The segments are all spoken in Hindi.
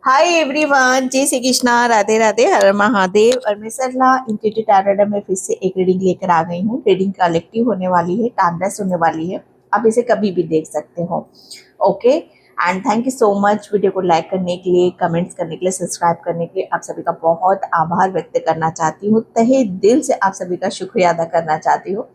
हाय एवरीवन, जय श्री कृष्णा, राधे राधे, हर हर महादेव। और मैं सरला इंट्यूटिव टैरोट में फिर से एक रीडिंग लेकर आ गई हूँ। रीडिंग कलेक्टिव होने वाली है, टाइमलेस होने वाली है। आप इसे कभी भी देख सकते हो। Okay, and thank you so much video को लाइक करने के लिए, कमेंट्स करने के लिए, सब्सक्राइब करने के लिए। आप सभी का बहुत आभार व्यक्त करना चाहती हूँ, तहे दिल से आप सभी का शुक्रिया अदा करना चाहती हूँ।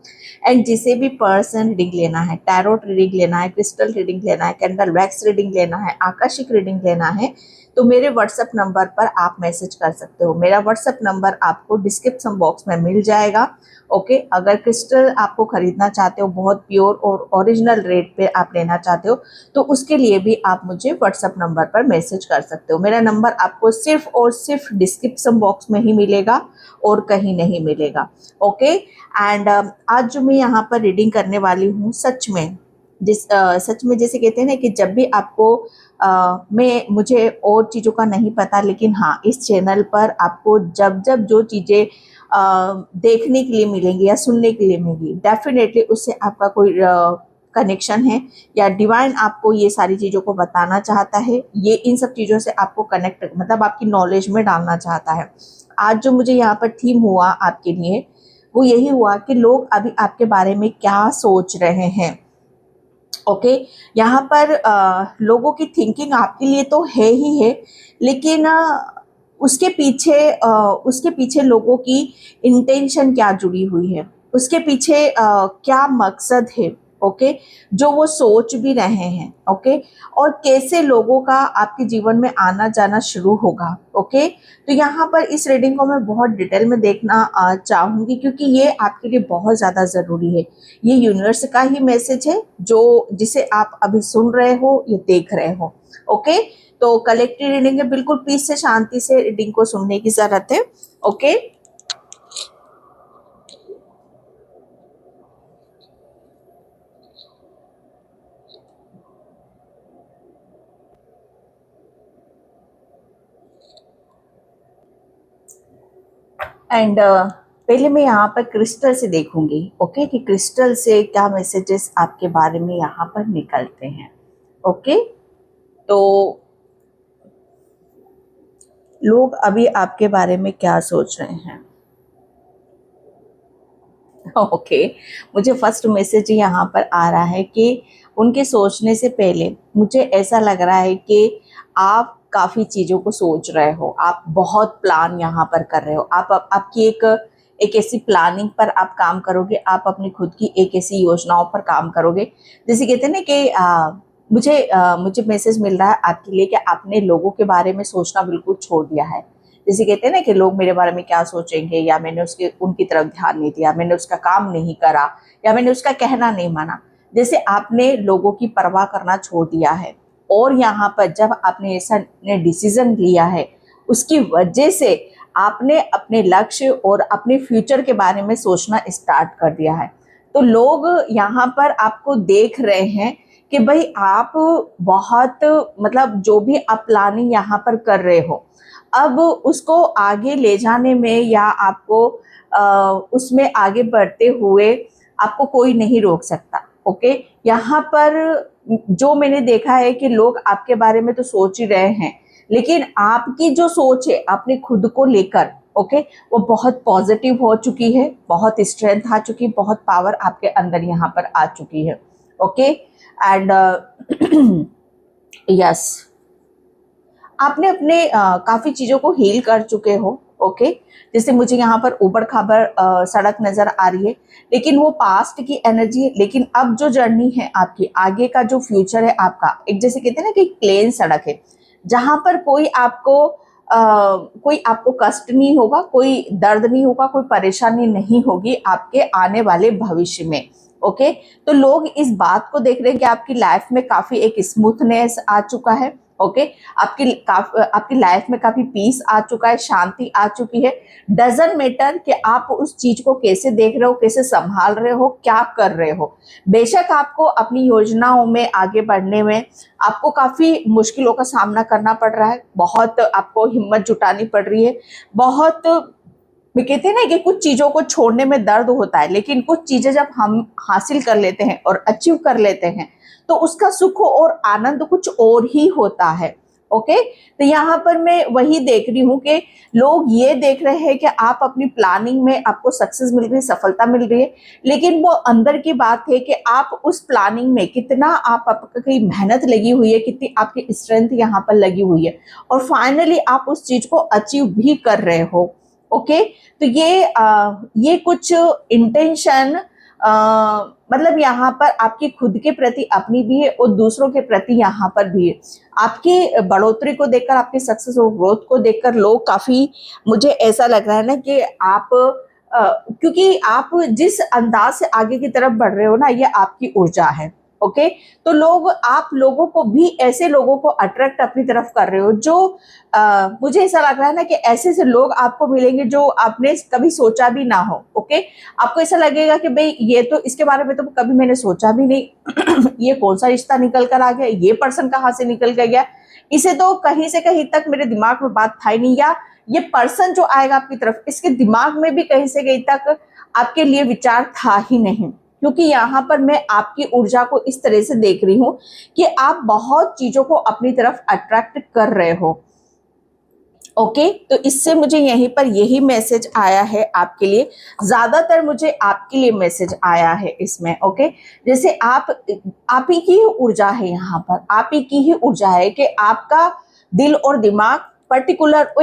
एंड जिसे भी पर्सन रीडिंग लेना है, टैरोट रीडिंग लेना है, क्रिस्टल रीडिंग लेना है, कैंडल वैक्स रीडिंग लेना है, आकाशिक रीडिंग लेना है, तो मेरे व्हाट्सएप नंबर पर आप मैसेज कर सकते हो। मेरा व्हाट्सएप नंबर आपको डिस्क्रिप्शन बॉक्स में मिल जाएगा। ओके, अगर क्रिस्टल आपको खरीदना चाहते हो, बहुत प्योर और ओरिजिनल रेट पे आप लेना चाहते हो, तो उसके लिए भी आप मुझे व्हाट्सएप नंबर पर मैसेज कर सकते हो। मेरा नंबर आपको सिर्फ और सिर्फ डिस्क्रिप्शन बॉक्स में ही मिलेगा और कहीं नहीं मिलेगा। ओके, एंड आज जो मैं यहाँ पर रीडिंग करने वाली हूँ, सच में जैसे कहते हैं ना कि जब भी आपको मुझे और चीज़ों का नहीं पता, लेकिन हाँ, इस चैनल पर आपको जब जब जो चीज़ें देखने के लिए मिलेंगी या सुनने के लिए मिलेंगी, डेफिनेटली उससे आपका कोई कनेक्शन है, या डिवाइन आपको ये सारी चीज़ों को बताना चाहता है। ये इन सब चीज़ों से आपको कनेक्ट, मतलब आपकी नॉलेज में डालना चाहता है। आज जो मुझे यहाँ पर थीम हुआ आपके लिए, वो यही हुआ कि लोग अभी आपके बारे में क्या सोच रहे हैं। ओके, यहाँ पर लोगों की थिंकिंग आपके लिए तो है ही है, लेकिन उसके पीछे लोगों की इंटेंशन क्या जुड़ी हुई है, उसके पीछे क्या मकसद है। ओके, जो वो सोच भी रहे हैं। ओके, और कैसे लोगों का आपके जीवन में आना जाना शुरू होगा। ओके, तो यहाँ पर इस रीडिंग को मैं बहुत डिटेल में देखना चाहूँगी, क्योंकि ये आपके लिए बहुत ज़्यादा ज़रूरी है। ये यूनिवर्स का ही मैसेज है, जिसे आप अभी सुन रहे हो, ये देख रहे हो। ओके, तो कलेक्टिव रीडिंग है, बिल्कुल पीस से, शांति से रीडिंग को सुनने की जरूरत है। ओके, एंड पहले मैं यहाँ पर क्रिस्टल से देखूंगी। ओके, कि क्रिस्टल से क्या मैसेजेस आपके बारे में यहाँ पर निकलते हैं। ओके, तो लोग अभी आपके बारे में क्या सोच रहे हैं। ओके, मुझे फर्स्ट मैसेज यहाँ पर आ रहा है कि उनके सोचने से पहले मुझे ऐसा लग रहा है कि आप काफ़ी चीज़ों को सोच रहे हो, आप बहुत प्लान यहाँ पर कर रहे हो। आपकी एक ऐसी प्लानिंग पर आप काम करोगे, आप अपनी खुद की एक ऐसी योजनाओं पर काम करोगे। जैसे कहते हैं ना कि मुझे मैसेज मिल रहा है आपके लिए कि आपने लोगों के बारे में सोचना बिल्कुल छोड़ दिया है। जैसे कहते हैं ना कि लोग मेरे बारे में क्या सोचेंगे, या मैंने उनकी तरफ ध्यान नहीं दिया, मैंने उसका काम नहीं करा, या मैंने उसका कहना नहीं माना। जैसे आपने लोगों की परवाह करना छोड़ दिया है, और यहाँ पर जब आपने ऐसा डिसीजन लिया है, उसकी वजह से आपने अपने लक्ष्य और अपने फ्यूचर के बारे में सोचना स्टार्ट कर दिया है। तो लोग यहाँ पर आपको देख रहे हैं कि भाई आप बहुत, मतलब जो भी आप प्लानिंग यहाँ पर कर रहे हो, अब उसको आगे ले जाने में या आपको उसमें आगे बढ़ते हुए आपको कोई नहीं रोक सकता। ओके, यहाँ पर जो मैंने देखा है कि लोग आपके बारे में तो सोच ही रहे हैं, लेकिन आपकी जो सोच है अपने खुद को लेकर, ओके, वो बहुत पॉजिटिव हो चुकी है, बहुत स्ट्रेंथ आ चुकी है, बहुत पावर आपके अंदर यहाँ पर आ चुकी है। ओके, एंड यस, आपने अपने काफ़ी चीज़ों को हील कर चुके हो। ओके, जैसे मुझे यहाँ पर ऊबड़ खाबड़ सड़क नज़र आ रही है, लेकिन वो पास्ट की एनर्जी है। लेकिन अब जो जर्नी है आपकी, आगे का जो फ्यूचर है आपका, एक जैसे कहते हैं ना कि प्लेन सड़क है, जहाँ पर कोई आपको कष्ट नहीं होगा, कोई दर्द नहीं होगा, कोई परेशानी नहीं होगी आपके आने वाले भविष्य में। ओके, तो लोग इस बात को देख रहे हैं कि आपकी लाइफ में काफ़ी एक स्मूथनेस आ चुका है। ओके, आपकी लाइफ में काफी पीस आ चुका है, शांति आ चुकी है। डजंट मैटर कि आप उस चीज को कैसे देख रहे हो, कैसे संभाल रहे हो, क्या कर रहे हो। बेशक आपको अपनी योजनाओं में आगे बढ़ने में आपको काफी मुश्किलों का सामना करना पड़ रहा है, बहुत आपको हिम्मत जुटानी पड़ रही है, बहुत, वे कहते हैं ना कि कुछ चीजों को छोड़ने में दर्द होता है, लेकिन कुछ चीजें जब हम हासिल कर लेते हैं और अचीव कर लेते हैं, तो उसका सुख और आनंद कुछ और ही होता है। ओके तो यहाँ पर मैं वही देख रही हूँ कि लोग ये देख रहे हैं कि आप अपनी प्लानिंग में आपको सक्सेस मिल रही है, सफलता मिल रही है, लेकिन वो अंदर की बात है कि आप उस प्लानिंग में कितना आपकी मेहनत लगी हुई है, कितनी आपकी स्ट्रेंथ यहाँ पर लगी हुई है, और फाइनली आप उस चीज को अचीव भी कर रहे हो। ओके तो ये कुछ इंटेंशन मतलब यहाँ पर आपकी खुद के प्रति अपनी भी है और दूसरों के प्रति यहाँ पर भी है। आपकी बढ़ोतरी को देखकर, आपकी सक्सेस और ग्रोथ को देखकर लोग काफी, मुझे ऐसा लग रहा है ना कि आप क्योंकि आप जिस अंदाज से आगे की तरफ बढ़ रहे हो ना, ये आपकी ऊर्जा है। ओके तो आप लोगों को भी, ऐसे लोगों को अट्रैक्ट अपनी तरफ कर रहे हो जो मुझे ऐसा लग रहा है ना कि ऐसे से लोग आपको मिलेंगे जो आपने कभी सोचा भी ना हो। ओके आपको ऐसा लगेगा कि भाई ये तो, इसके बारे में तो कभी मैंने सोचा भी नहीं ये कौन सा रिश्ता निकल कर आ गया, ये पर्सन कहाँ से निकल कर गया, इसे तो कहीं से कहीं तक मेरे दिमाग में बात था ही नहीं, या ये पर्सन जो आएगा आपकी तरफ, इसके दिमाग में भी कहीं से कहीं तक आपके लिए विचार था ही नहीं। क्योंकि यहाँ पर मैं आपकी ऊर्जा को इस तरह से देख रही हूँ कि आप बहुत चीजों को अपनी तरफ अट्रैक्ट कर रहे हो। ओके तो इससे मुझे यहीं पर यही मैसेज आया है आपके लिए, ज्यादातर मुझे आपके लिए मैसेज आया है इसमें। ओके जैसे आप ही की ही ऊर्जा है, यहाँ पर आप ही की ही ऊर्जा है कि आपका दिल और दिमाग पर्टिकुलर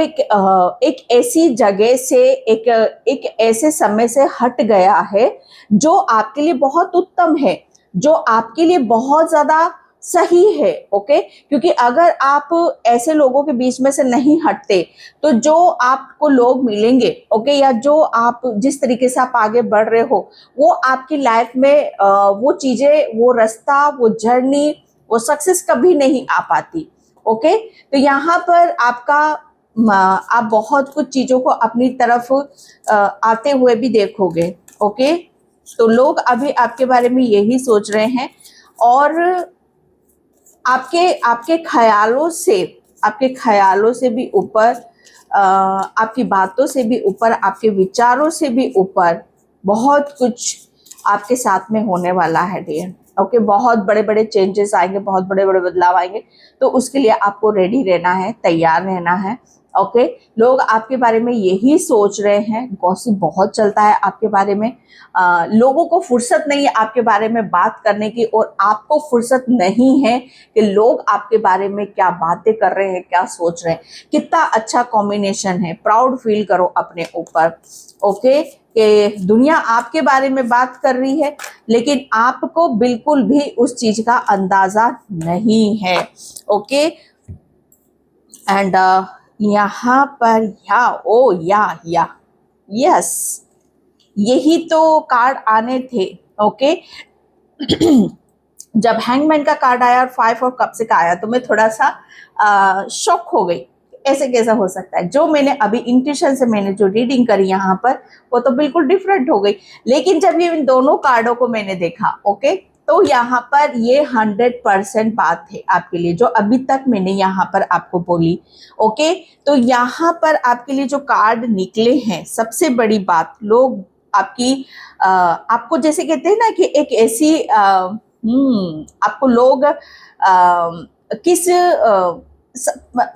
एक ऐसी जगह से, एक ऐसे समय से हट गया है जो आपके लिए बहुत उत्तम है, जो आपके लिए बहुत ज्यादा सही है। ओके क्योंकि अगर आप ऐसे लोगों के बीच में से नहीं हटते तो जो आपको लोग मिलेंगे, ओके या जो आप जिस तरीके से आप आगे बढ़ रहे हो, वो आपकी लाइफ में वो चीजें, वो रास्ता, वो जर्नी, वो सक्सेस कभी नहीं आ पाती। ओके तो यहाँ पर आप बहुत कुछ चीजों को अपनी तरफ आते हुए भी देखोगे। ओके तो लोग अभी आपके बारे में यही सोच रहे हैं, और आपके ख्यालों से भी ऊपर, आपकी बातों से भी ऊपर, आपके विचारों से भी ऊपर बहुत कुछ आपके साथ में होने वाला है डियर। ओके बहुत बड़े बड़े चेंजेस आएंगे, बहुत बड़े बड़े बदलाव आएंगे, तो उसके लिए आपको रेडी रहना है, तैयार रहना है। ओके लोग आपके बारे में यही सोच रहे हैं, गॉसिप बहुत चलता है आपके बारे में, लोगों को फुर्सत नहीं है आपके बारे में बात करने की, और आपको फुर्सत नहीं है कि लोग आपके बारे में क्या बातें कर रहे हैं, क्या सोच रहे हैं। कितना अच्छा कॉम्बिनेशन है, प्राउड फील करो अपने ऊपर। ओके कि दुनिया आपके बारे में बात कर रही है, लेकिन आपको बिल्कुल भी उस चीज का अंदाजा नहीं है। ओके एंड यहाँ पर यस यही तो कार्ड आने थे। ओके जब हैंगमैन का कार्ड आया और 5 ऑफ कप्स का आया तो मैं थोड़ा सा शॉक हो गई, ऐसे कैसा हो सकता है। जो मैंने अभी इंट्यूशन से मैंने जो रीडिंग करी यहाँ पर, वो तो बिल्कुल डिफरेंट हो गई। लेकिन जब ये इन दोनों कार्डों को मैंने देखा, ओके तो यहाँ पर ये 100% बात है आपके लिए, जो अभी तक मैंने यहाँ पर आपको बोली। ओके तो यहाँ पर आपके लिए जो कार्ड निकले हैं, सबसे बड़ी बात, लोग आपको जैसे कहते हैं ना कि एक ऐसी आपको लोग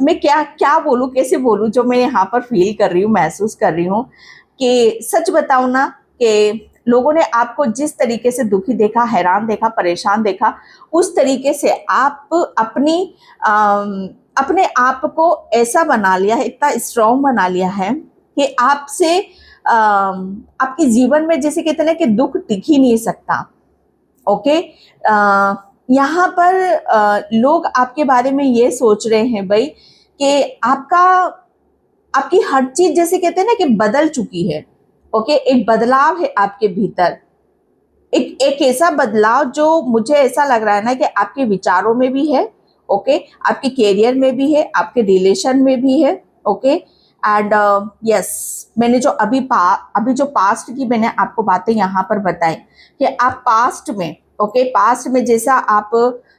मैं क्या बोलूं, कैसे बोलूं, जो मैं यहाँ पर फील कर रही हूँ, महसूस कर रही हूँ कि सच बताऊं ना कि लोगों ने आपको जिस तरीके से दुखी देखा, हैरान देखा, परेशान देखा, उस तरीके से आप अपने आप को ऐसा बना लिया है, इतना स्ट्रॉन्ग बना लिया है कि आपसे आपके जीवन में जैसे कहते हैं कि दुख टिक ही नहीं सकता। ओके यहाँ पर लोग आपके बारे में ये सोच रहे हैं भाई कि आपकी हर चीज जैसे कहते हैं ना कि बदल चुकी है। ओके एक बदलाव है आपके भीतर, एक ऐसा बदलाव जो मुझे ऐसा लग रहा है ना कि आपके विचारों में भी है, ओके आपके करियर में भी है, आपके रिलेशन में भी है। ओके एंड यस मैंने जो अभी जो पास्ट की मैंने आपको बातें यहाँ पर बताई कि आप पास्ट में, ओके पास्ट में जैसा आप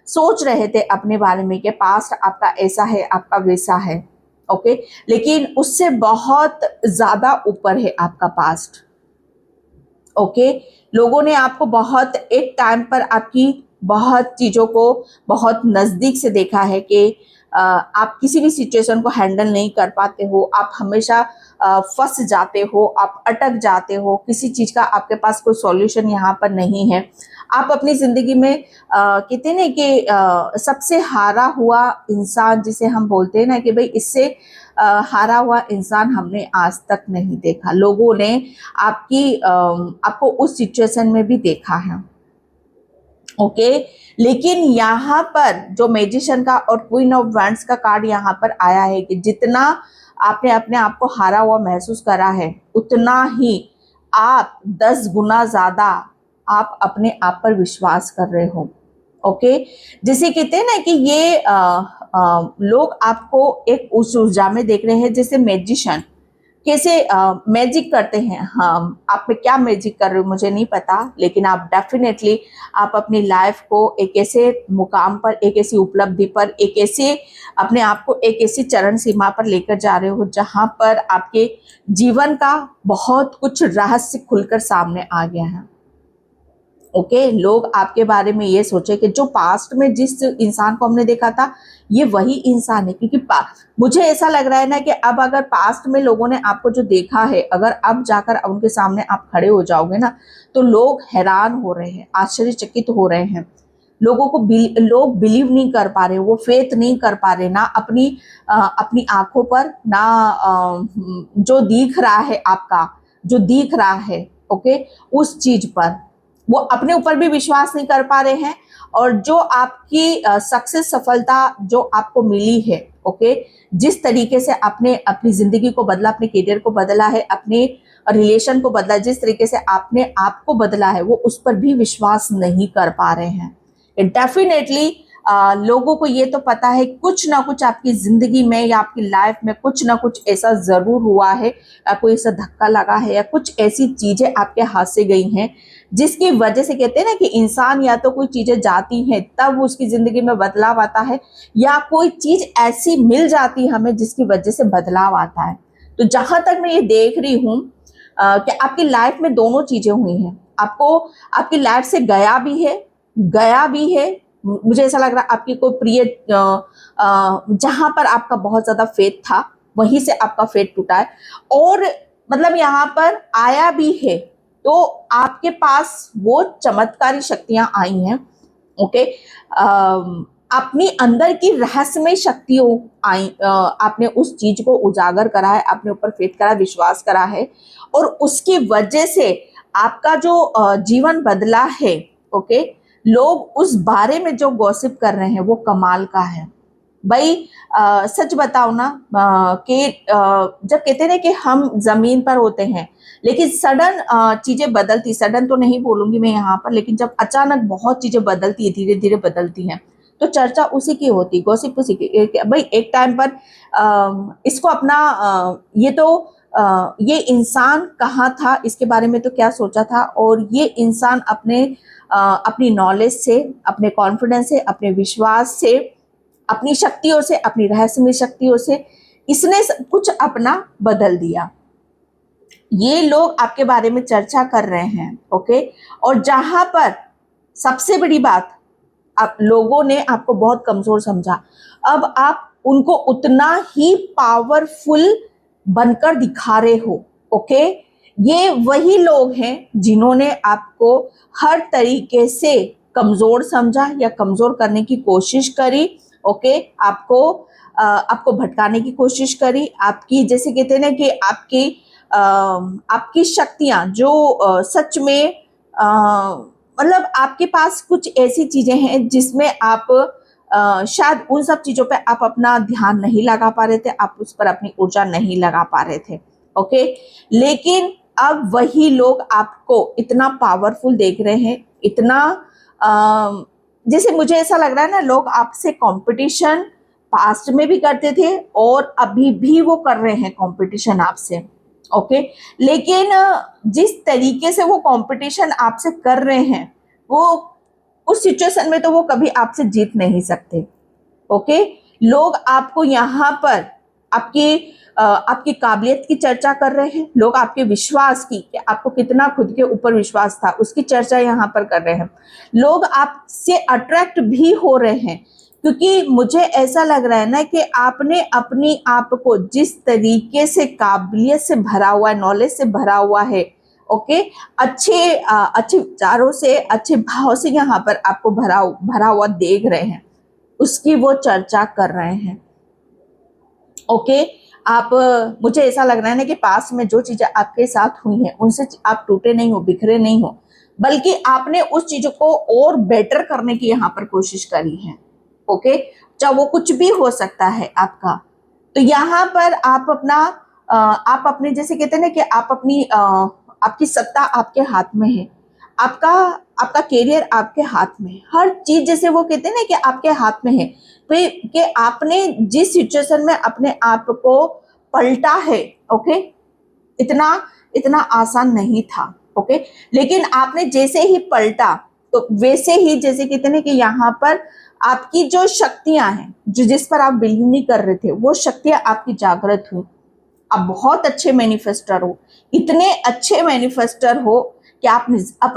सोच रहे थे अपने बारे में कि पास्ट आपका ऐसा है, आपका वैसा है, ओके लेकिन उससे बहुत ज्यादा ऊपर है आपका पास्ट। ओके लोगों ने आपको बहुत एक टाइम पर आपकी बहुत चीजों को बहुत नजदीक से देखा है कि आप किसी भी सिचुएशन को हैंडल नहीं कर पाते हो, आप हमेशा फंस जाते हो, आप अटक जाते हो, किसी चीज़ का आपके पास कोई सॉल्यूशन यहाँ पर नहीं है। आप अपनी ज़िंदगी में कहते हैं ना कि सबसे हारा हुआ इंसान जिसे हम बोलते हैं ना कि भाई इससे हारा हुआ इंसान हमने आज तक नहीं देखा। लोगों ने आपको उस सिचुएशन में भी देखा है, ओके। लेकिन यहाँ पर जो मैजिशियन का और क्वीन ऑफ वैंड्स का कार्ड यहाँ पर आया है कि जितना आपने अपने आप को हारा हुआ महसूस करा है, उतना ही आप 10 गुना ज्यादा आप अपने आप पर विश्वास कर रहे हो, ओके। जिसे कहते हैं ना कि ये लोग आपको एक उस ऊर्जा में देख रहे हैं जैसे मैजिशियन कैसे मैजिक करते हैं। हम आप में क्या मैजिक कर रहे हो मुझे नहीं पता, लेकिन आप डेफिनेटली आप अपनी लाइफ को एक ऐसे मुकाम पर, एक ऐसी उपलब्धि पर, एक ऐसे अपने आप को एक ऐसी चरण सीमा पर लेकर जा रहे हो जहां पर आपके जीवन का बहुत कुछ रहस्य खुलकर सामने आ गया है, ओके। लोग आपके बारे में ये सोचे कि जो पास्ट में जिस इंसान को हमने देखा था ये वही इंसान है, क्योंकि मुझे ऐसा लग रहा है ना कि अब अगर पास्ट में लोगों ने आपको जो देखा है, अगर अब जाकर उनके सामने आप खड़े हो जाओगे ना तो लोग हैरान हो रहे हैं, आश्चर्यचकित हो रहे हैं। लोगों को लोग बिलीव नहीं कर पा रहे, वो फेथ नहीं कर पा रहे ना अपनी आंखों पर, ना जो दिख रहा है आपका, जो दिख रहा है, ओके, उस चीज पर वो अपने ऊपर भी विश्वास नहीं कर पा रहे हैं। और जो आपकी सक्सेस, सफलता जो आपको मिली है, ओके, जिस तरीके से आपने अपनी जिंदगी को बदला, अपने करियर को बदला है, अपने रिलेशन को बदला, जिस तरीके से आपने आपको बदला है, वो उस पर भी विश्वास नहीं कर पा रहे हैं। डेफिनेटली लोगों को ये तो पता है कुछ ना कुछ आपकी जिंदगी में या आपकी लाइफ में कुछ ना कुछ ऐसा जरूर हुआ है, या कोई ऐसा धक्का लगा है, या कुछ ऐसी चीजें आपके हाथ से गई हैं जिसकी वजह से कहते हैं ना कि इंसान या तो कोई चीजें जाती हैं तब उसकी जिंदगी में बदलाव आता है, या कोई चीज ऐसी मिल जाती है हमें जिसकी वजह से बदलाव आता है। तो जहां तक मैं ये देख रही हूँ कि आपकी लाइफ में दोनों चीजें हुई हैं। आपको आपकी लाइफ से गया भी है। मुझे ऐसा लग रहा है आपकी कोई प्रिय जहां पर आपका बहुत ज्यादा फेथ था वहीं से आपका फेथ टूटा है, और मतलब यहाँ पर आया भी है तो आपके पास वो चमत्कारी शक्तियां आई हैं, ओके। अपनी अंदर की रहस्यमय शक्तियों आई, आपने उस चीज को उजागर करा है, अपने ऊपर फेथ करा, विश्वास करा है, और उसकी वजह से आपका जो जीवन बदला है, ओके। लोग उस बारे में जो गॉसिप कर रहे हैं वो कमाल का है भाई। सच बताओ ना कि जब कहते हैं ना कि हम जमीन पर होते हैं लेकिन सडन चीजें बदलती, सडन तो नहीं बोलूंगी मैं यहाँ पर, लेकिन जब अचानक बहुत चीजें बदलती है, धीरे धीरे बदलती हैं, तो चर्चा उसी की होती, गॉसिप उसी की। भाई एक टाइम पर इसको अपना ये इंसान कहाँ था, इसके बारे में तो क्या सोचा था, और ये इंसान अपनी नॉलेज से, अपने कॉन्फिडेंस से, अपने विश्वास से, अपनी शक्तियों से, अपनी रहस्यमय शक्तियों से इसने सब कुछ अपना बदल दिया। ये लोग आपके बारे में चर्चा कर रहे हैं, ओके। और जहां पर सबसे बड़ी बात, आप लोगों ने आपको बहुत कमजोर समझा, अब आप उनको उतना ही पावरफुल बनकर दिखा रहे हो, ओके। ये वही लोग हैं जिन्होंने आपको हर तरीके से कमजोर समझा या कमजोर करने की कोशिश करी, ओके। आपको भटकाने की कोशिश करी, आपकी जैसे कहते हैं ना कि आपकी शक्तियां जो सच में मतलब आपके पास कुछ ऐसी चीजें हैं जिसमें आप शायद उन सब चीजों पे आप अपना ध्यान नहीं लगा पा रहे थे, आप उस पर अपनी ऊर्जा नहीं लगा पा रहे थे, ओके। लेकिन अब वही लोग आपको इतना पावरफुल देख रहे हैं, इतना जैसे मुझे ऐसा लग रहा है ना, लोग आपसे कंपटीशन पास्ट में भी करते थे और अभी भी वो कर रहे हैं कंपटीशन आपसे, ओके। लेकिन जिस तरीके से वो कंपटीशन आपसे कर रहे हैं, वो उस सिचुएशन में तो वो कभी आपसे जीत नहीं सकते, ओके। लोग आपको यहाँ पर आपकी काबिलियत की चर्चा कर रहे हैं, लोग आपके विश्वास की, कि आपको कितना खुद के ऊपर विश्वास था उसकी चर्चा यहाँ पर कर रहे हैं। लोग आपसे अट्रैक्ट भी हो रहे हैं क्योंकि मुझे ऐसा लग रहा है ना कि आपने अपनी आप को जिस तरीके से काबिलियत से भरा हुआ है, नॉलेज से भरा हुआ है, ओके, अच्छे विचारों से, अच्छे भाव से यहाँ पर आपको भरा भरा हुआ देख रहे हैं, उसकी वो चर्चा कर रहे हैं। ओके, आप मुझे ऐसा लग रहा है ना कि पास में जो चीजें आपके साथ हुई हैं उनसे आप टूटे नहीं हो, बिखरे नहीं हो, बल्कि आपने उस चीजों को और बेटर करने की यहाँ पर कोशिश करी है। ओके, चाहे वो कुछ भी हो सकता है आपका। तो यहाँ पर आप अपना आप अपने जैसे कहते हैं ना कि आप अपनी आपकी सत्ता आपके हाथ में है, आपका आपका कैरियर आपके हाथ में है, हर चीज जैसे वो कहते हैं ना कि आपके हाथ में है। तो कि आपने जिस सिचुएशन में अपने आप को पलटा है, ओके, इतना इतना आसान नहीं था। ओके, लेकिन आपने जैसे ही पलटा तो वैसे ही जैसे कहते हैं कि यहाँ पर आपकी जो शक्तियां हैं, जो जिस पर आप बिलीव नहीं कर रहे थे, वो शक्तियां आपकी जागृत हुई। आप बहुत अच्छे मैनिफेस्टर हो, इतने अच्छे मैनिफेस्टर हो कि आप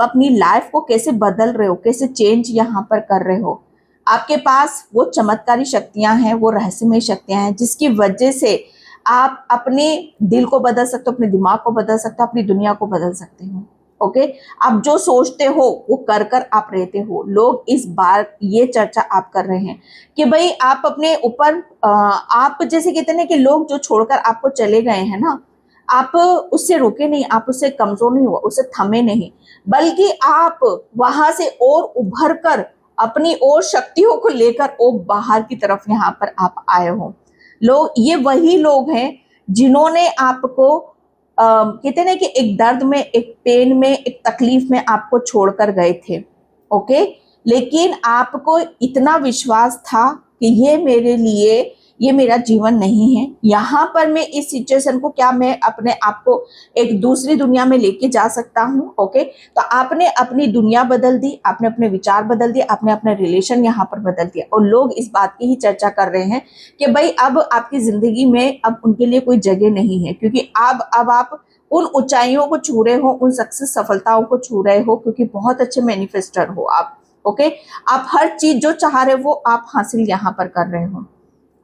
अपनी लाइफ को कैसे बदल रहे हो, कैसे चेंज यहाँ पर कर रहे हो। आपके पास वो चमत्कारी शक्तियां हैं, वो रहस्यमय शक्तियां हैं, जिसकी वजह से आप अपने दिल को बदल सकते हो, अपने दिमाग को बदल सकते हो, अपनी दुनिया को बदल सकते हो। ओके, आप जो सोचते हो वो कर कर आप रहते हो। लोग इस बार ये चर्चा आप कर रहे हैं कि भाई आप अपने ऊपर आप जैसे कहते हैं कि लोग जो छोड़कर आपको चले गए हैं ना, आप उससे रुके नहीं, आप उससे कमजोर नहीं हुआ, उससे थमे नहीं, बल्कि आप वहां से और उभर कर अपनी और शक्तियों को लेकर और बाहर की तरफ यहाँ पर आप आए हो। लोग, ये वही लोग हैं जिन्होंने आपको कहते हैं ना कि एक दर्द में, एक पेन में, एक तकलीफ में आपको छोड़कर गए थे। ओके, लेकिन आपको इतना विश्वास था कि ये मेरे लिए, ये मेरा जीवन नहीं है, यहाँ पर मैं इस सिचुएशन को क्या मैं अपने आप को एक दूसरी दुनिया में लेके जा सकता हूँ। ओके, तो आपने अपनी दुनिया बदल दी, आपने अपने विचार बदल दिए, आपने अपना रिलेशन यहाँ पर बदल दिया, और लोग इस बात की ही चर्चा कर रहे हैं कि भाई अब आपकी जिंदगी में अब उनके लिए कोई जगह नहीं है, क्योंकि अब आप उन ऊंचाइयों को छू रहे हो, उन सक्सेस सफलताओं को छू रहे हो, क्योंकि बहुत अच्छे मैनिफेस्टर हो आप। ओके, आप हर चीज जो चाह रहे हो वो आप हासिल यहाँ पर कर रहे हो।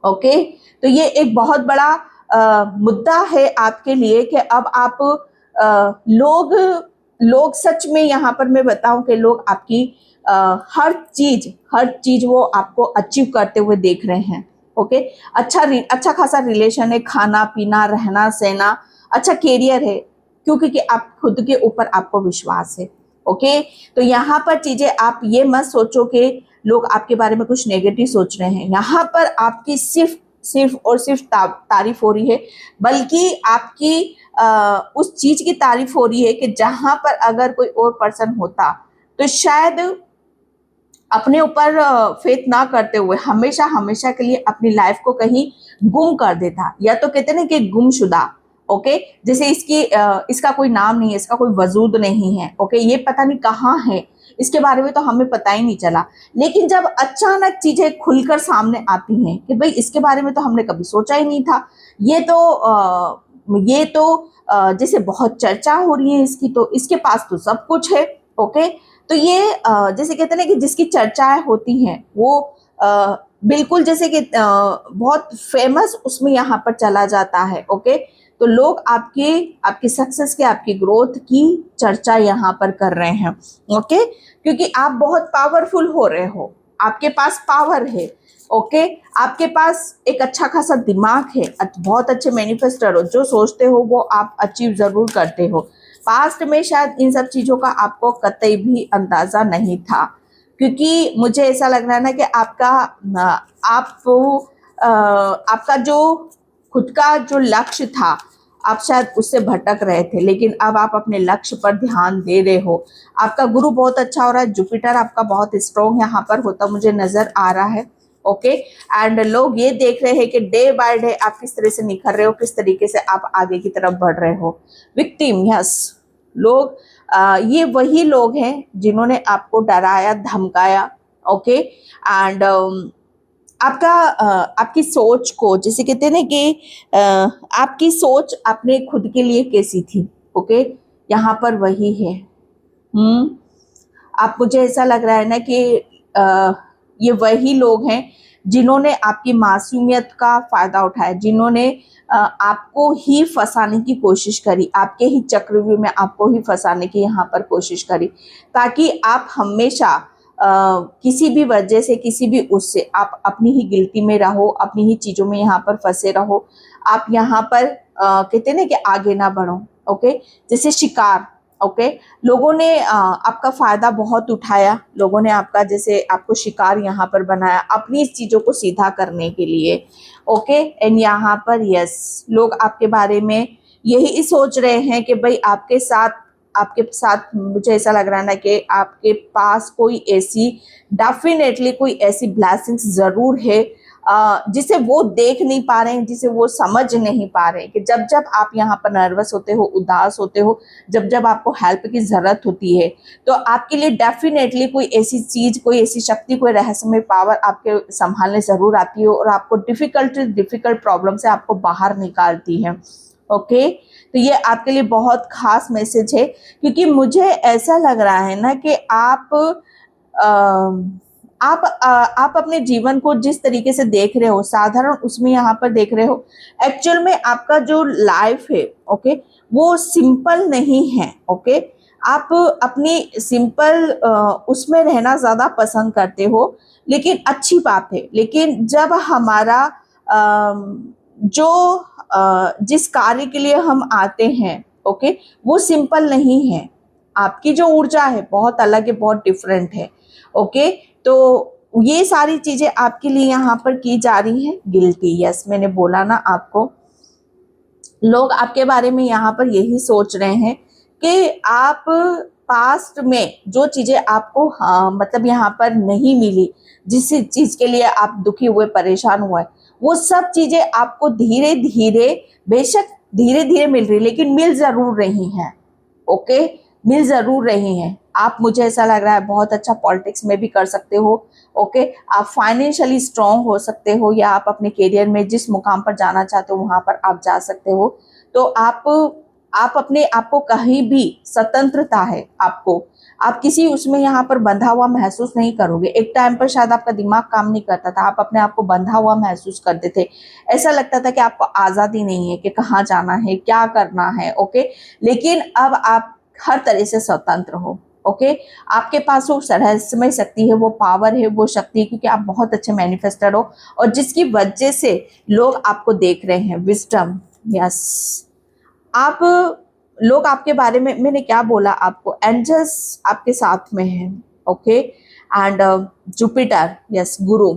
ओके, तो ये एक बहुत बड़ा मुद्दा है आपके लिए कि अब आप लोग सच में यहाँ पर मैं बताऊं कि लोग आपकी हर चीज वो आपको अचीव करते हुए देख रहे हैं। ओके, अच्छा खासा रिलेशन है, खाना पीना, रहना सहना, अच्छा कैरियर है, क्योंकि कि आप खुद के ऊपर आपको विश्वास है। ओके, तो यहाँ पर चीजें आप ये मत सोचो कि लोग आपके बारे में कुछ नेगेटिव सोच रहे हैं। यहाँ पर आपकी सिर्फ सिर्फ और सिर्फ तारीफ हो रही है, बल्कि आपकी उस चीज की तारीफ हो रही है कि जहां पर अगर कोई और पर्सन होता तो शायद अपने ऊपर फेथ ना करते हुए हमेशा हमेशा के लिए अपनी लाइफ को कहीं गुम कर देता, या तो कहते ना कि गुमशुदा। ओके, जैसे इसका कोई नाम नहीं है, इसका कोई वजूद नहीं है। ओके, ये पता नहीं कहाँ है, इसके बारे में तो हमें पता ही नहीं चला। लेकिन जब अचानक चीजें खुलकर सामने आती हैं कि भाई इसके बारे में तो हमने कभी सोचा ही नहीं था, ये तो जैसे बहुत चर्चा हो रही है इसकी, तो इसके पास तो सब कुछ है। ओके, तो ये जैसे कहते हैं कि जिसकी चर्चाएं होती हैं वो बिल्कुल जैसे कि बहुत फेमस उसमें यहाँ पर चला जाता है। ओके, तो लोग आपकी सक्सेस के, आपकी ग्रोथ की चर्चा यहाँ पर कर रहे हैं। ओके, क्योंकि आप बहुत पावरफुल हो रहे हो, आपके पास पावर है। ओके, आपके पास एक अच्छा खासा दिमाग है, बहुत अच्छे मैनिफेस्टर हो, जो सोचते हो वो आप अचीव जरूर करते हो। पास्ट में शायद इन सब चीजों का आपको कतई भी अंदाजा नहीं था, क्योंकि मुझे ऐसा लग रहा है ना कि आपका जो खुद का जो लक्ष्य था, आप शायद उससे भटक रहे थे, लेकिन अब आप अपने लक्ष्य पर ध्यान दे रहे हो। आपका गुरु बहुत अच्छा हो रहा है, जुपिटर आपका बहुत स्ट्रॉन्ग यहाँ पर होता मुझे नजर आ रहा है। ओके, एंड लोग ये देख रहे हैं कि डे बाय डे आप किस तरह से निखर रहे हो, किस तरीके से आप आगे की तरफ बढ़ रहे हो। विक्टिम, यस, लोग ये वही लोग हैं जिन्होंने आपको डराया, धमकाया। ओके, एंड आपकी सोच को, जैसे कहते हैं ना कि आपकी सोच अपने खुद के लिए कैसी थी। ओके, यहाँ पर वही है। आप, मुझे ऐसा लग रहा है ना कि ये वही लोग हैं जिन्होंने आपकी मासूमियत का फायदा उठाया, जिन्होंने आपको ही फंसाने की कोशिश करी, आपके ही चक्रव्यूह में आपको ही फंसाने की यहाँ पर कोशिश करी, ताकि आप हमेशा किसी भी वजह से, किसी भी उससे आप अपनी ही गिल्टी में रहो, अपनी ही चीजों में यहाँ पर फंसे रहो। आप यहाँ पर कहते हैं ना कि आगे ना बढ़ो। ओके, जैसे शिकार। ओके, लोगों ने आपका फायदा बहुत उठाया, लोगों ने आपका जैसे आपको शिकार यहाँ पर बनाया अपनी इस चीजों को सीधा करने के लिए। ओके, एंड यहाँ पर यस, लोग आपके बारे में यही सोच रहे हैं कि भाई आपके साथ मुझे ऐसा लग रहा है ना कि आपके पास कोई ऐसी, डेफिनेटली कोई ऐसी ब्लेसिंग्स जरूर है जिसे वो देख नहीं पा रहे हैं, जिसे वो समझ नहीं पा रहे हैं, कि जब जब आप यहाँ पर नर्वस होते हो, उदास होते हो, जब जब आपको हेल्प की जरूरत होती है, तो आपके लिए डेफिनेटली कोई ऐसी चीज, कोई ऐसी शक्ति, कोई रहस्यमय पावर आपके संभालने जरूर आती है और आपको डिफिकल्ट प्रॉब्लम से आपको बाहर निकालती है। ओके, तो ये आपके लिए बहुत खास मैसेज है, क्योंकि मुझे ऐसा लग रहा है ना कि आप अपने जीवन को जिस तरीके से देख रहे हो, साधारण उसमें यहाँ पर देख रहे हो, एक्चुअल में आपका जो लाइफ है, ओके, वो सिंपल नहीं है। ओके, आप अपनी सिंपल उसमें रहना ज्यादा पसंद करते हो, लेकिन अच्छी बात है। लेकिन जब हमारा जो जिस कार्य के लिए हम आते हैं, ओके, वो सिंपल नहीं है। आपकी जो ऊर्जा है बहुत अलग है, बहुत डिफरेंट है। ओके, तो ये सारी चीजें आपके लिए यहाँ पर की जा रही है। गिल्टी, यस, मैंने बोला ना आपको, लोग आपके बारे में यहाँ पर यही सोच रहे हैं कि आप पास्ट में जो चीजें आपको मतलब यहाँ पर नहीं मिली, जिस चीज के लिए आप दुखी हुए, परेशान हुए, वो सब चीजें आपको धीरे धीरे, बेशक धीरे धीरे मिल रही, लेकिन मिल जरूर रही हैं। ओके, मिल जरूर रही हैं। आप, मुझे ऐसा लग रहा है, बहुत अच्छा पॉलिटिक्स में भी कर सकते हो। ओके, आप फाइनेंशियली स्ट्रांग हो सकते हो, या आप अपने करियर में जिस मुकाम पर जाना चाहते हो वहां पर आप जा सकते हो। तो आप अपने आप को कहीं भी स्वतंत्रता है आपको, आप किसी उसमें यहाँ पर बंधा हुआ महसूस नहीं करोगे। एक टाइम पर शायद आपका दिमाग काम नहीं करता था, आप अपने आप को बंधा हुआ महसूस करते थे, ऐसा लगता था कि आपको आजादी नहीं है कि कहाँ जाना है, क्या करना है। ओके, लेकिन अब आप हर तरह से स्वतंत्र हो। ओके, आपके पास वो रहस्यमय शक्ति है, वो पावर है, वो शक्ति है, क्योंकि आप बहुत अच्छे मैनिफेस्टर हो, और जिसकी वजह से लोग आपको देख रहे हैं। विजडम, यस, आप, लोग आपके बारे में, मैंने क्या बोला आपको, एंजल्स आपके साथ में हैं। ओके, एंड जुपिटर, यस, गुरु।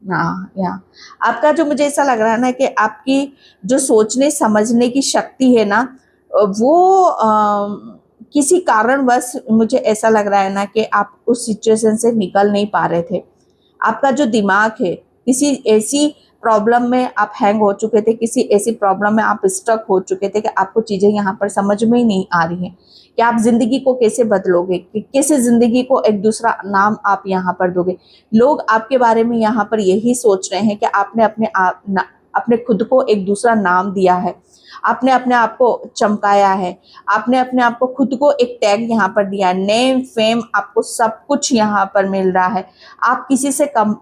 हाँ, या आपका जो, मुझे ऐसा लग रहा है ना कि आपकी जो सोचने समझने की शक्ति है ना, वो किसी कारणवश मुझे ऐसा लग रहा है ना कि आप उस सिचुएशन से निकल नहीं पा रहे थे। आपका जो दिमाग है, किसी ऐसी प्रॉब्लम में आप हैंग हो चुके थे, किसी ऐसी प्रॉब्लम में आप स्टक हो चुके थे कि आपको चीजें यहाँ पर समझ में ही नहीं आ रही हैं कि आप जिंदगी को कैसे बदलोगे, कि कैसे जिंदगी को एक दूसरा नाम आप यहाँ पर दोगे। लोग आपके बारे में यहाँ पर यही सोच रहे हैं कि आपने अपने खुद को एक दूसरा नाम दिया है, आपने अपने आप को चमकाया है, आपने अपने आप को खुद को एक टैग यहाँ पर दिया है, नेम, फेम, आपको सब कुछ यहाँ पर मिल रहा है। आप किसी से कम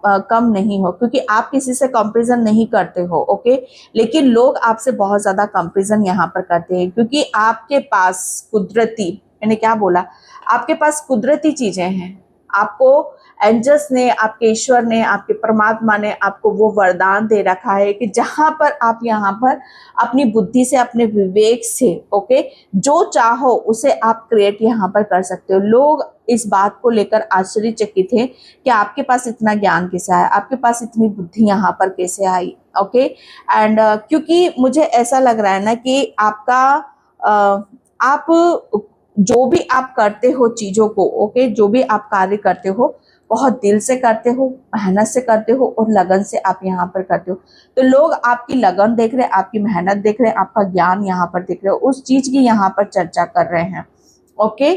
नहीं हो, क्योंकि आप किसी से कंपैरिजन नहीं करते हो। ओके, लेकिन लोग आपसे बहुत ज्यादा कंपैरिजन यहाँ पर करते हैं, क्योंकि आपके पास कुदरती, मैंने क्या बोला, आपके पास कुदरती चीजें हैं। आपको एंजल्स ने, आपके ईश्वर ने, आपके परमात्मा ने आपको वो वरदान दे रखा है कि जहां पर आप यहाँ पर अपनी बुद्धि से, अपने विवेक से, ओके, जो चाहो उसे आप क्रिएट यहाँ पर कर सकते हो। लोग इस बात को लेकर आश्चर्यचकित हैं कि आपके पास इतना ज्ञान कैसे आया, आपके पास इतनी बुद्धि यहाँ पर कैसे आई। ओके, एंड क्योंकि मुझे ऐसा लग रहा है ना कि आपका आप जो भी आप करते हो चीजों को, ओके, जो भी आप कार्य करते हो, बहुत दिल से करते हो, मेहनत से करते हो, और लगन से आप यहाँ पर करते हो। तो लोग आपकी लगन देख रहे हैं, आपकी मेहनत देख रहे हैं, आपका ज्ञान यहाँ पर देख रहे हो, उस चीज की यहाँ पर चर्चा कर रहे हैं। ओके,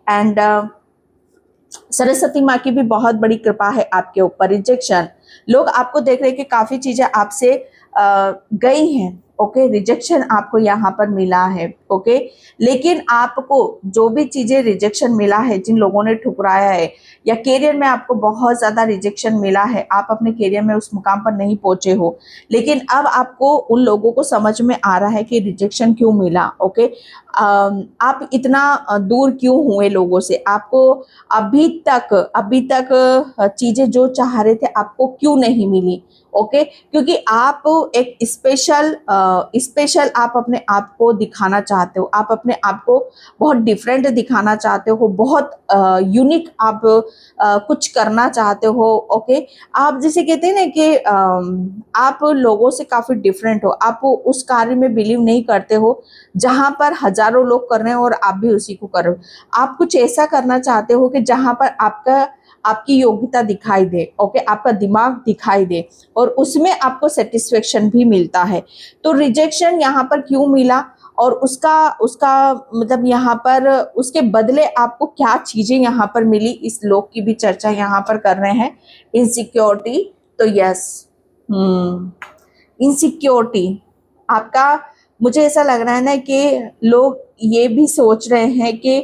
एंड सरस्वती माँ की भी बहुत बड़ी कृपा है आपके ऊपर। रिजेक्शन, लोग आपको देख रहे हैं कि काफी चीजें आपसे गई हैं। ओके, रिजेक्शन आपको यहाँ पर मिला है। ओके, लेकिन आपको जो भी चीजें रिजेक्शन मिला है, जिन लोगों ने ठुकराया है या करियर में आपको बहुत ज्यादा रिजेक्शन मिला है, आप अपने करियर में उस मुकाम पर नहीं पहुंचे हो, लेकिन अब आपको उन लोगों को समझ में आ रहा है कि रिजेक्शन क्यों मिला। ओके, आप इतना दूर क्यों हुए लोगों से, आपको अभी तक चीजें जो चाह रहे थे आपको क्यों नहीं मिली। ओके, क्योंकि आप एक स्पेशल आप अपने आप को दिखाना चाहते हो, आप अपने आप को बहुत डिफरेंट दिखाना चाहते हो, बहुत यूनिक आप कुछ करना चाहते हो। ओके, आप जैसे कहते हैं ना कि आप लोगों से काफी डिफरेंट हो, आप उस कार्य में बिलीव नहीं करते हो जहां पर हजारों लोग कर रहे हैं और आप भी उसी को कर रहे हो। आप कुछ ऐसा करना चाहते हो कि जहां पर आपकी योग्यता दिखाई दे। ओके, आपका दिमाग दिखाई दे और उसमें आपको सेटिस्फेक्शन भी मिलता है। तो रिजेक्शन यहाँ पर क्यों मिला और उसका उसका मतलब यहाँ पर उसके बदले आपको क्या चीजें यहाँ पर मिली, इस लोग की भी चर्चा यहाँ पर कर रहे हैं। इनसिक्योरिटी, तो यस, इनसिक्योरिटी आपका, मुझे ऐसा लग रहा है ना कि लोग ये भी सोच रहे हैं कि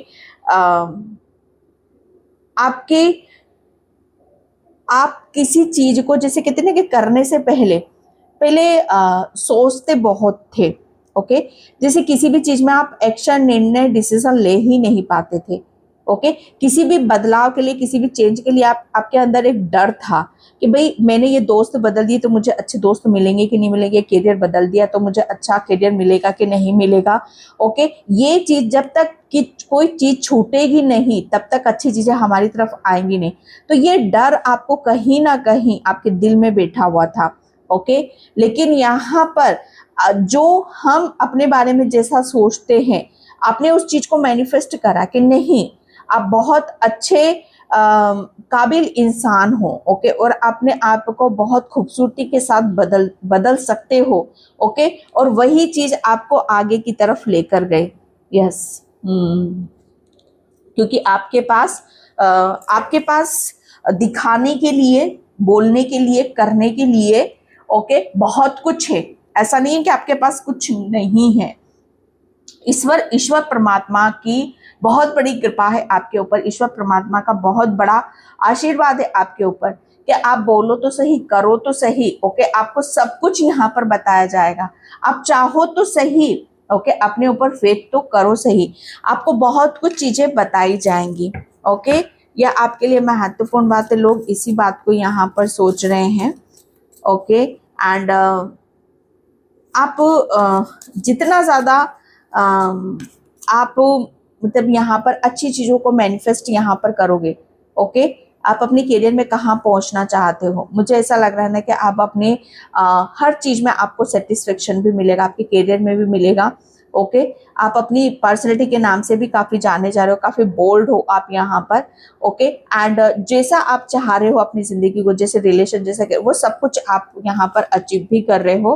आपके आप किसी चीज को जैसे कहते हैं ना कि करने से पहले पहले सोचते बहुत थे। ओके, जैसे किसी भी चीज में आप एक्शन, निर्णय, डिसीजन ले ही नहीं पाते थे। ओके, किसी भी बदलाव के लिए, किसी भी चेंज के लिए आपके अंदर एक डर था कि भाई मैंने ये दोस्त बदल दिए तो मुझे अच्छे दोस्त मिलेंगे कि नहीं मिलेंगे, करियर बदल दिया तो मुझे अच्छा करियर मिलेगा कि नहीं मिलेगा। ओके, ये चीज जब तक कि कोई चीज छूटेगी नहीं तब तक अच्छी चीजें हमारी तरफ आएंगी नहीं। तो ये डर आपको कहीं ना कहीं आपके दिल में बैठा हुआ था। ओके, लेकिन यहाँ पर जो हम अपने बारे में जैसा सोचते हैं, आपने उस चीज को मैनिफेस्ट करा कि नहीं, आप बहुत अच्छे काबिल इंसान हो। ओके, और अपने आप को बहुत खूबसूरती के साथ बदल सकते हो। ओके, और वही चीज आपको आगे की तरफ लेकर गए। यस, क्योंकि आपके पास दिखाने के लिए, बोलने के लिए, करने के लिए ओके बहुत कुछ है। ऐसा नहीं है कि आपके पास कुछ नहीं है। ईश्वर परमात्मा की बहुत बड़ी कृपा है आपके ऊपर, ईश्वर परमात्मा का बहुत बड़ा आशीर्वाद है आपके ऊपर कि आप बोलो तो सही, करो तो सही। ओके, आपको सब कुछ यहाँ पर बताया जाएगा। आप चाहो तो सही, ओके, अपने ऊपर फेथ तो करो सही, आपको बहुत कुछ चीजें बताई जाएंगी। ओके, यह आपके लिए महत्वपूर्ण बात है। लोग इसी बात को यहाँ पर सोच रहे हैं। ओके, एंड आप जितना ज्यादा आप मतलब यहाँ पर अच्छी चीजों को मैनिफेस्ट यहाँ पर करोगे। ओके, आप अपने करियर में कहाँ पहुंचना चाहते हो, मुझे ऐसा लग रहा है ना कि आप अपने हर चीज में आपको सेटिस्फेक्शन भी मिलेगा, आपके करियर में भी मिलेगा। ओके, आप अपनी पर्सनैलिटी के नाम से भी काफी जाने जा रहे हो, काफी बोल्ड हो आप यहाँ पर। ओके, एंड जैसा आप चाह रहे हो अपनी जिंदगी को, जैसे रिलेशन जैसा वो सब कुछ आप यहाँ पर अचीव भी कर रहे हो।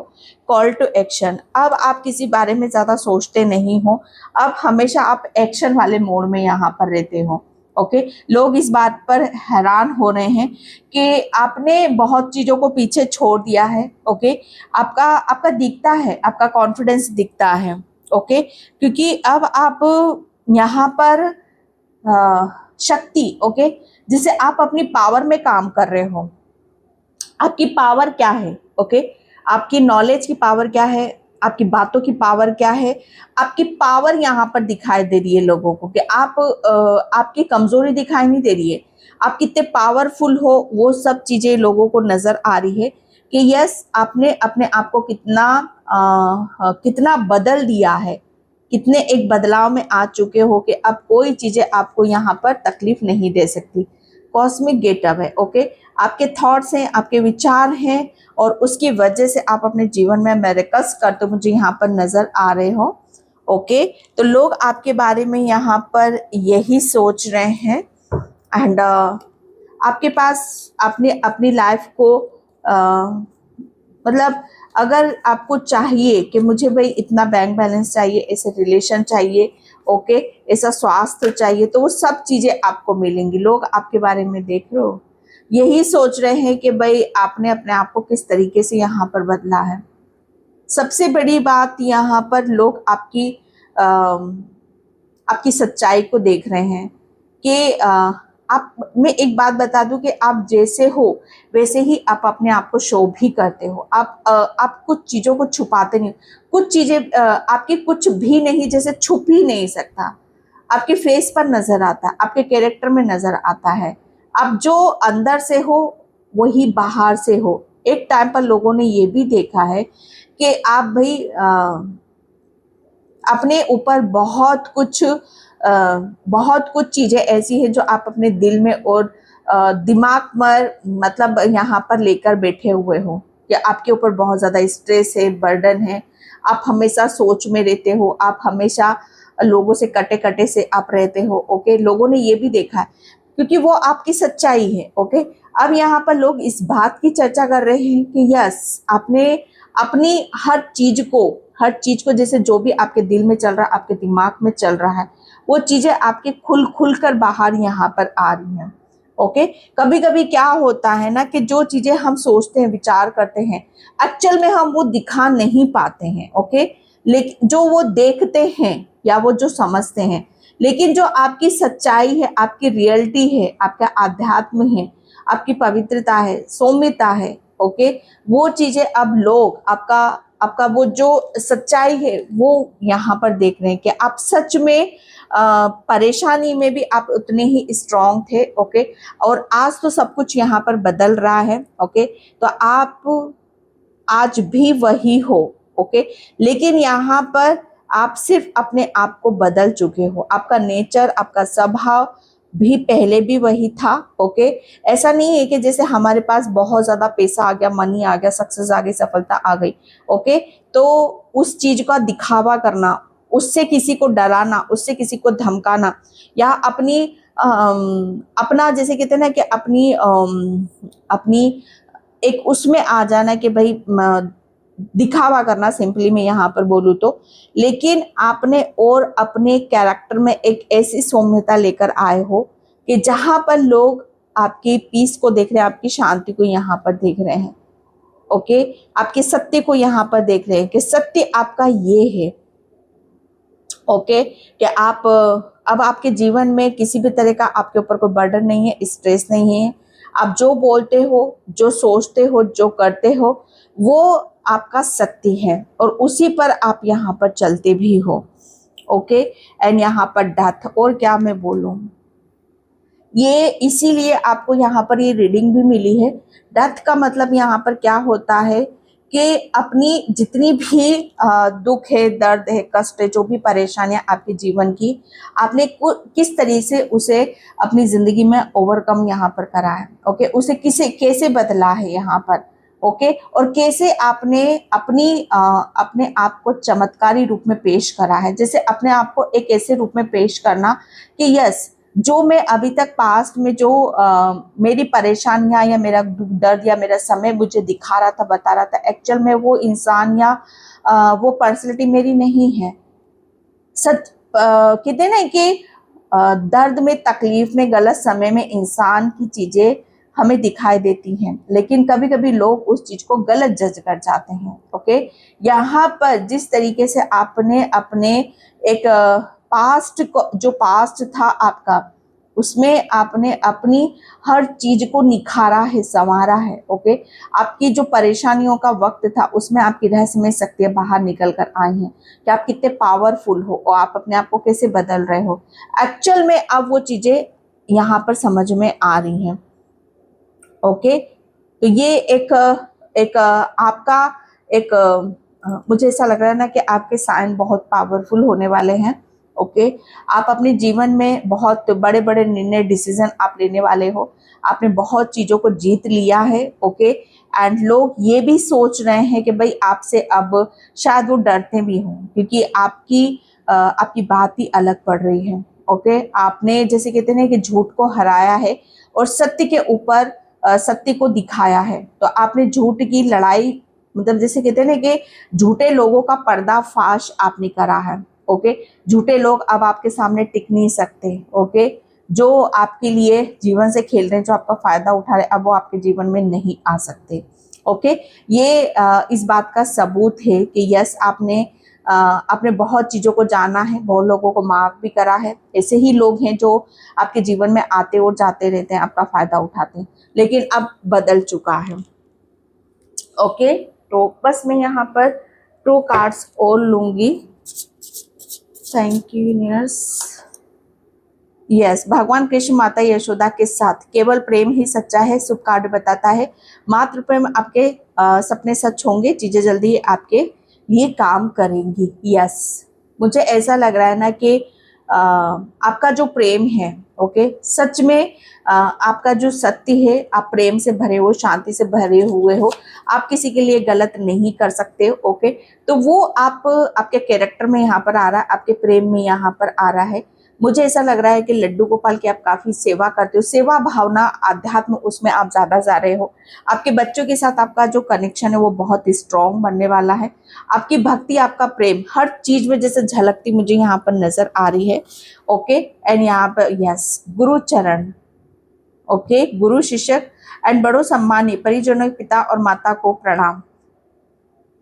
कॉल टू एक्शन, अब आप किसी बारे में ज्यादा सोचते नहीं हो, अब हमेशा आप एक्शन वाले मोड में यहाँ पर रहते हो। ओके, लोग इस बात पर हैरान हो रहे हैं कि आपने बहुत चीजों को पीछे छोड़ दिया है। ओके, आपका दिखता है, आपका कॉन्फिडेंस दिखता है। ओके, क्योंकि अब आप यहाँ पर शक्ति, ओके, जिसे आप अपनी पावर में काम कर रहे हो। आपकी पावर क्या है? ओके, आपकी नॉलेज की पावर क्या है, आपकी बातों की पावर क्या है, आपकी पावर यहाँ पर दिखाई दे रही है लोगों को कि आपकी कमजोरी दिखाई नहीं दे रही है, आप कितने पावरफुल हो, वो सब चीजें लोगों को नजर आ रही है कि यस, आपने अपने आप को कितना बदल दिया है, कितने एक बदलाव में आ चुके हो कि अब कोई चीजें आपको यहाँ पर तकलीफ नहीं दे सकती। कॉस्मिक गेटअप है। ओके, आपके थॉट्स हैं, आपके विचार हैं और उसकी वजह से आप अपने जीवन में मिरेकल्स करते मुझे यहाँ पर नजर आ रहे हो। ओके, तो लोग आपके बारे में यहाँ पर यही सोच रहे हैं एंड आपके पास अपनी लाइफ को मतलब अगर आपको चाहिए कि मुझे भाई इतना बैंक बैलेंस चाहिए, ऐसे रिलेशन चाहिए, ओके, ऐसा स्वास्थ्य चाहिए, तो वो सब चीजें आपको मिलेंगी। लोग आपके बारे में देख रहे हो यही सोच रहे हैं कि भाई आपने अपने आप को किस तरीके से यहाँ पर बदला है। सबसे बड़ी बात यहाँ पर लोग आपकी सच्चाई को देख रहे हैं कि आप, मैं एक बात बता दूं कि आप जैसे हो वैसे ही आप अपने आप को शो भी करते हो। आप कुछ चीज़ों को छुपाते नहीं। कुछ चीज़ें आपकी कुछ भी नहीं, जैसे छुप ही नहीं सकता, आपके फेस पर नजर आता है, आपके कैरेक्टर में नजर आता है। आप जो अंदर से हो वही बाहर से हो। एक टाइम पर लोगों ने ये भी देखा है कि आप भाई अपने ऊपर बहुत कुछ चीजें ऐसी हैं जो आप अपने दिल में और दिमाग में, मतलब यहाँ पर लेकर बैठे हुए हो कि आपके ऊपर बहुत ज्यादा स्ट्रेस है, बर्डन है। आप हमेशा सोच में रहते हो, आप हमेशा लोगों से कटे कटे से आप रहते हो। ओके, लोगों ने ये भी देखा है क्योंकि वो आपकी सच्चाई है। ओके, अब यहाँ पर लोग इस बात की चर्चा कर रहे हैं कि यस, आपने अपनी हर चीज को जैसे जो भी आपके दिल में चल रहा है, आपके दिमाग में चल रहा है, वो चीजें आपके खुल कर बाहर यहाँ पर आ रही हैं। ओके, कभी कभी क्या होता है ना कि जो चीजें हम सोचते हैं, विचार करते हैं, एक्चुअल में हम वो दिखा नहीं पाते हैं। ओके, लेकिन जो वो देखते हैं या वो जो समझते हैं, लेकिन जो आपकी सच्चाई है, आपकी रियलिटी है, आपका आध्यात्म है, आपकी पवित्रता है, सौम्यता है। ओके, वो चीजें अब लोग आपका आपका वो जो सच्चाई है वो यहाँ पर देख रहे हैं कि आप सच में परेशानी में भी आप उतने ही स्ट्रांग थे। ओके, और आज तो सब कुछ यहाँ पर बदल रहा है। ओके, तो आप आज भी वही हो। ओके, लेकिन यहाँ पर आप सिर्फ अपने आप को बदल चुके हो। आपका नेचर, आपका स्वभाव भी पहले भी वही था। ओके, ऐसा नहीं है कि जैसे हमारे पास बहुत ज्यादा पैसा आ गया, मनी आ गया, सक्सेस आ गई, सफलता आ गई, ओके, तो उस चीज का दिखावा करना, उससे किसी को डराना, उससे किसी को धमकाना, या अपना जैसे कहते हैं ना कि अपनी एक उसमें आ जाना कि भाई दिखावा करना, सिंपली मैं यहाँ पर बोलूँ तो। लेकिन आपने और अपने कैरेक्टर में एक ऐसी सौम्यता लेकर आए हो कि जहां पर लोग आपकी पीस को देख रहे हैं, आपकी शांति को यहाँ पर देख रहे हैं। ओके, आपके सत्य को यहाँ पर देख रहे हैं कि सत्य आपका ये है। ओके, कि आप अब आपके जीवन में किसी भी तरह का आपके ऊपर कोई बर्डन नहीं है, स्ट्रेस नहीं है। आप जो बोलते हो, जो सोचते हो, जो करते हो, वो आपका सत्य है और उसी पर आप यहाँ पर चलते भी हो। ओके, एंड यहाँ पर डेथ, और क्या मैं बोलूँ, ये इसीलिए आपको यहाँ पर ये रीडिंग भी मिली है। डेथ का मतलब यहाँ पर क्या होता है कि अपनी जितनी भी दुख है, दर्द है, कष्ट है, जो भी परेशानियां आपके जीवन की, आपने किस तरीके से उसे अपनी जिंदगी में ओवरकम यहाँ पर करा है। ओके, उसे कैसे बदला है यहाँ पर। ओके, और कैसे आपने अपने आप को चमत्कारी रूप में पेश करा है। जैसे अपने आप को एक ऐसे रूप में पेश करना कि यस, जो मैं अभी तक पास्ट में जो मेरी परेशानियां या मेरा दुख दर्द या मेरा समय मुझे दिखा रहा था, बता रहा था, एक्चुअल में वो इंसान या वो पर्सनैलिटी मेरी नहीं है। कहते हैं ना कि दर्द में, तकलीफ में, गलत समय में इंसान की चीजें हमें दिखाई देती हैं, लेकिन कभी कभी लोग उस चीज को गलत जज कर जाते हैं। ओके, यहाँ पर जिस तरीके से आपने अपने एक पास्ट को, जो पास्ट था आपका, उसमें आपने अपनी हर चीज को निखारा है, संवारा है। ओके, आपकी जो परेशानियों का वक्त था उसमें आपकी रहस्यमय शक्तियां बाहर निकल कर आई हैं कि आप कितने पावरफुल हो और आप अपने आप को कैसे बदल रहे हो। एक्चुअल में अब वो चीजें यहाँ पर समझ में आ रही हैं। ओके, तो ये एक आपका एक मुझे ऐसा लग रहा है ना कि आपके साइन बहुत पावरफुल होने वाले हैं। ओके, आप अपने जीवन में बहुत बड़े बड़े निर्णय, डिसीजन आप लेने वाले हो। आपने बहुत चीज़ों को जीत लिया है। ओके, एंड लोग ये भी सोच रहे हैं कि भाई आपसे अब शायद वो डरते भी हों क्योंकि आपकी बात ही अलग पड़ रही है। ओके, आपने जैसे कहते हैं कि झूठ को हराया है और सत्य के ऊपर सत्य को दिखाया है। तो आपने झूठ की लड़ाई, मतलब जैसे कहते हैं ना कि झूठे लोगों का पर्दाफाश आपने करा है। ओके, झूठे लोग अब आपके सामने टिक नहीं सकते। ओके, जो आपके लिए जीवन से खेल रहे हैं, जो आपका फायदा उठा रहे, अब वो आपके जीवन में नहीं आ सकते। ओके, ये इस बात का सबूत है कि यस आपने बहुत चीज़ों को जाना है, बहुत लोगों को माफ़ भी करा है। ऐसे ही लोग हैं जो आपके जीवन में आते और जाते रहते हैं, आपका फ़ायदा उठाते हैं, लेकिन अब बदल चुका है। ओके, तो बस मैं यहाँ पर 2 कार्ड्स और लूँगी। Thank you universe. यस, भगवान कृष्ण माता यशोदा के साथ केवल प्रेम ही सच्चा है, शुभ कार्ड बताता है। मात्र प्रेम आपके सपने सच होंगे, चीजें जल्दी आपके लिए काम करेंगी। यस, मुझे ऐसा लग रहा है ना कि आपका जो प्रेम है, ओके, सच में आपका जो सत्य है, आप प्रेम से भरे हो, शांति से भरे हुए हो, आप किसी के लिए गलत नहीं कर सकते। ओके, तो वो आप आपके कैरेक्टर में यहाँ पर आ रहा है, आपके प्रेम में यहाँ पर आ रहा है। मुझे ऐसा लग रहा है कि लड्डू गोपाल की आप काफी सेवा करते हो, सेवा भावना, आध्यात्म, उसमें आप ज्यादा जा रहे हो। आपके बच्चों के साथ आपका जो कनेक्शन है वो बहुत स्ट्रांग बनने वाला है। आपकी भक्ति, आपका प्रेम हर चीज में जैसे झलकती मुझे यहाँ पर नजर आ रही है। ओके, एंड यहाँ पर यस, गुरु चरण, ओके, गुरु शिक्षक एंड बड़ों सम्मानी परिजनों, पिता और माता को प्रणाम।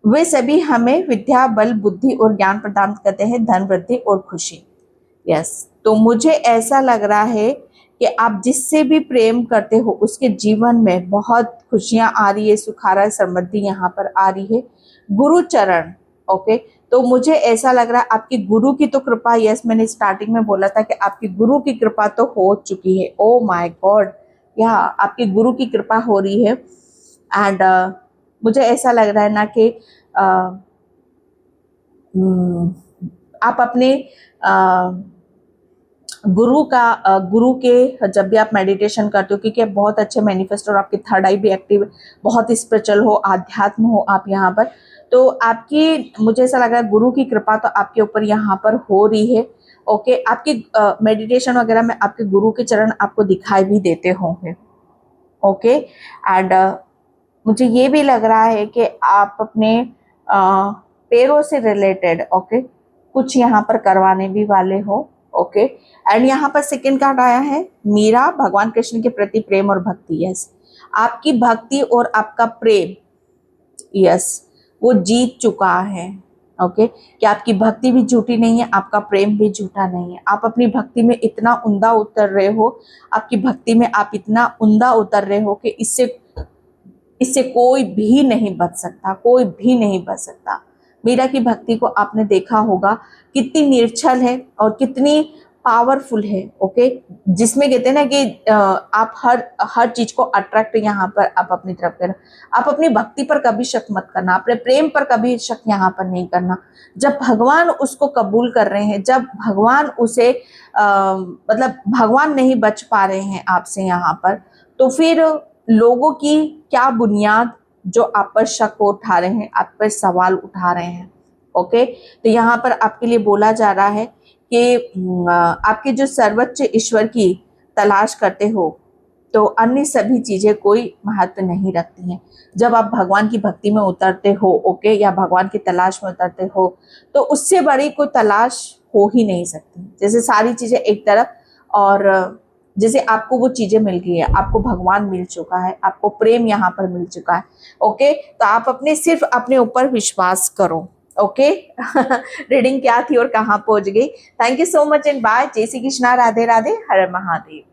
वे सभी हमें विद्या, बल, बुद्धि और ज्ञान प्रदान करते हैं, धन, वृद्धि और खुशी। यस, तो मुझे ऐसा लग रहा है कि आप जिससे भी प्रेम करते हो उसके जीवन में बहुत खुशियां आ रही है, सुखारा समृद्धि यहाँ पर आ रही है। गुरु चरण, ओके, तो मुझे ऐसा लग रहा है आपकी गुरु की तो कृपा, यस, मैंने स्टार्टिंग में बोला था कि आपकी गुरु की कृपा तो हो चुकी है। ओ माय गॉड, या आपकी गुरु की कृपा हो रही है। एंड मुझे ऐसा लग रहा है ना कि आप अपने गुरु के जब भी आप मेडिटेशन करते हो, क्योंकि आप बहुत अच्छे मैनिफेस्टर, आपकी थर्ड आई भी एक्टिव, बहुत स्पिरिचुअल हो, आध्यात्म हो आप यहाँ पर, तो आपकी, मुझे ऐसा लग रहा है गुरु की कृपा तो आपके ऊपर यहाँ पर हो रही है। ओके, आपकी मेडिटेशन वगैरह में आपके गुरु के चरण आपको दिखाई भी देते होंगे। ओके, एंड मुझे ये भी लग रहा है कि आप अपने पैरों से रिलेटेड, ओके, कुछ यहाँ पर करवाने भी वाले हो। ओके, एंड यहाँ पर सेकंड कार्ड आया है मीरा, भगवान कृष्ण के प्रति प्रेम और भक्ति। यस, आपकी भक्ति और आपका प्रेम, यस, वो जीत चुका है। ओके, कि आपकी भक्ति भी झूठी नहीं है, आपका प्रेम भी झूठा नहीं है। आप अपनी भक्ति में इतना उमदा उतर रहे हो, आपकी भक्ति में आप इतना उमदा उतर रहे हो कि इससे कोई भी नहीं बच सकता, कोई भी नहीं बच सकता। मीरा की भक्ति को आपने देखा होगा कितनी निर्छल है और कितनी पावरफुल है। ओके, जिसमें कहते हैं ना कि आप हर चीज को अट्रैक्ट यहाँ पर आप अपनी तरफ करें। आप अपनी भक्ति पर कभी शक मत करना, अपने प्रेम पर कभी शक यहाँ पर नहीं करना। जब भगवान उसको कबूल कर रहे हैं, जब भगवान उसे मतलब भगवान नहीं बच पा रहे हैं आपसे यहाँ पर, तो फिर लोगों की क्या बुनियाद जो आप पर शक उठा रहे हैं, आप पर सवाल उठा रहे हैं। ओके, तो यहाँ पर आपके लिए बोला जा रहा है कि आपके जो सर्वोच्च ईश्वर की तलाश करते हो तो अन्य सभी चीजें कोई महत्व नहीं रखती हैं। जब आप भगवान की भक्ति में उतरते हो, ओके, या भगवान की तलाश में उतरते हो, तो उससे बड़ी कोई तलाश हो ही नहीं सकती। जैसे सारी चीजें एक तरफ, और जैसे आपको वो चीजें मिल गई है, आपको भगवान मिल चुका है, आपको प्रेम यहाँ पर मिल चुका है। ओके, तो आप सिर्फ अपने ऊपर विश्वास करो। ओके, रीडिंग क्या थी और कहाँ पहुंच गई। Thank you so much and bye. जय श्री कृष्णा, राधे राधे, हर महादेव।